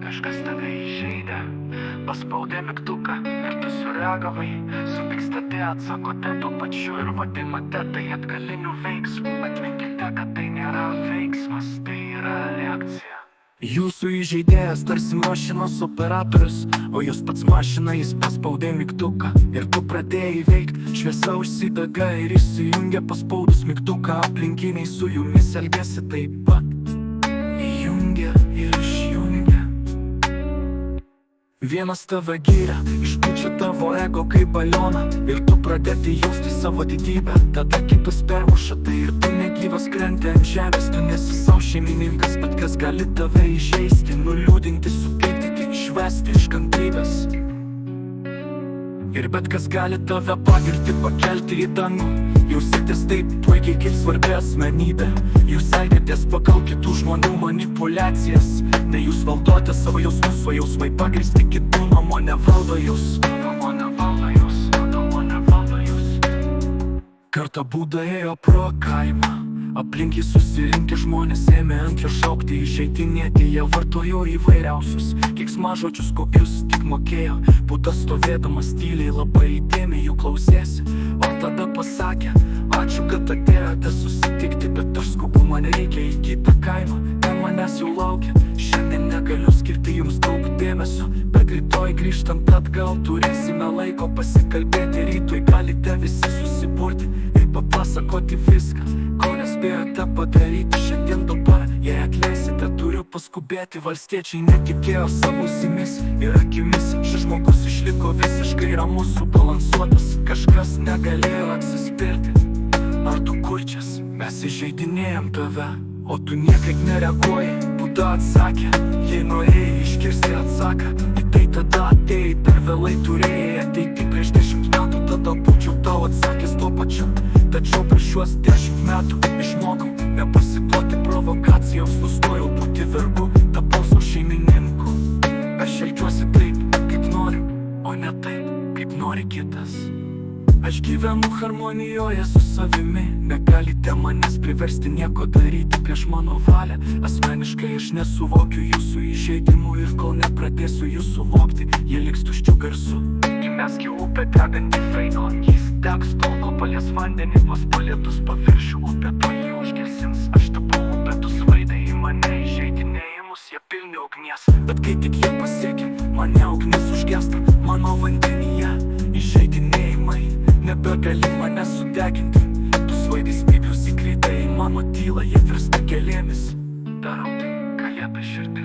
kažkas tave įžeidė, paspaudė mygtuką ir tu sureagavai, supyksta atsakote tuo pačiu ir vadinate tai atgaliniu veiksmu. Atminkite, kad tai nėra veiksmas, tai yra reakcija. Jūsų įžeidėjas tarsi mašinos operatorius, o jūs pats mašina, jis paspaudė mygtuką ir tu pradėjai veikt. Šviesa užsidega ir įsijungia paspaudus mygtuką, aplinkiniai su jumis elgiasi taip pat. Įjungia ir išjungia. Vienas tave giria, išpučia tavo ego kaip balioną ir tu pradėti jausti savo didybę. Tada kitas permuša tai ir tu negyvas krenti ant žemės. Tu nesi savo šeimininkas, bet kas gali tave įžeisti, nuliūdinti, supykdyti, išvesti iš kantrybės. Ir bet kas gali tave pagirti, pakelti į dangų. Jausitės taip puikiai kaip svarbi asmenybė. Jūs elgiatės pagal kitų žmonių manipulacijas. Ne jūs valdote savo jausmus, o jausmai pagrįsti kitų nuomonę valdo jūs. Kartą Buda ėjo pro kaimą, aplink jį susirinkę žmonės ėmė ant jo šaukti, įžeidinėti. Jie vartojo įvairiausius keiksmažodžius, kokius tik mokėjo. Buda stovėdamas tyliai labai įdėmiai jų klausėsi, o tada pasakė: ačiū, kad atėjote susitikti, bet aš skubu, man reikia į kitą kaimą. Ten manęs jau laukia, šiandien negaliu skirti jums daug dėmesio, bet rytoj grįžtant atgal turėsime laiko pasikalbėti. Rytoj galite visi susiburti ir papasakoti viską, ko nespėjote padaryti šiandien dabar. Jei atleisite, turiu paskubėti. Valstiečiai netikėjo savo ausimis ir akimis. Šis žmogus išliko visiškai ramus, subalansuotas. Kažkas negalėjo atsispirti. Ar tu kurčias? Mes įžeidinėjom tave, o tu niekaip nereaguoji. Buda atsakė: jei norėjai išgirsti atsaką į tai, tada atėjai per vėlai. Turėjai ateiti prieš 10 metų, tada būčiau tau atsakęs tuo pačiu. Tačiau per šiuos 10 metų išmokau nepasiduoti provokacijoms. Nustojau būti vergu, tapau savo šeimininku. Aš elgiuosi taip, kaip noriu, o ne taip, kaip nori kitas. Aš gyvenu harmonijoje su savimi. Negalite manęs priversti nieko daryti prieš mano valią. Asmeniškai aš nesuvokiu jūsų įžeidimų ir kol nepradėsiu jų suvokti, jie liks tuščiu garsu. Įmeski upę degantį Freino, jis degs tol, kol palies vandenį. Vos palietus paviršių, upė to jį užgesins. Aš tapau upė, tu svaidai į mane, įžeidinėjimus jie pilni ugnies. Bet kai tik jie pasiekia, mane ugnis užgesta. Mano vandenyje įžeidinėjimai nebegali mane sudeginti. Tu svaidai spyglius įkreitai į mano tylą, jie virsta gėlėmis. Darau tai, ką liepia širdis.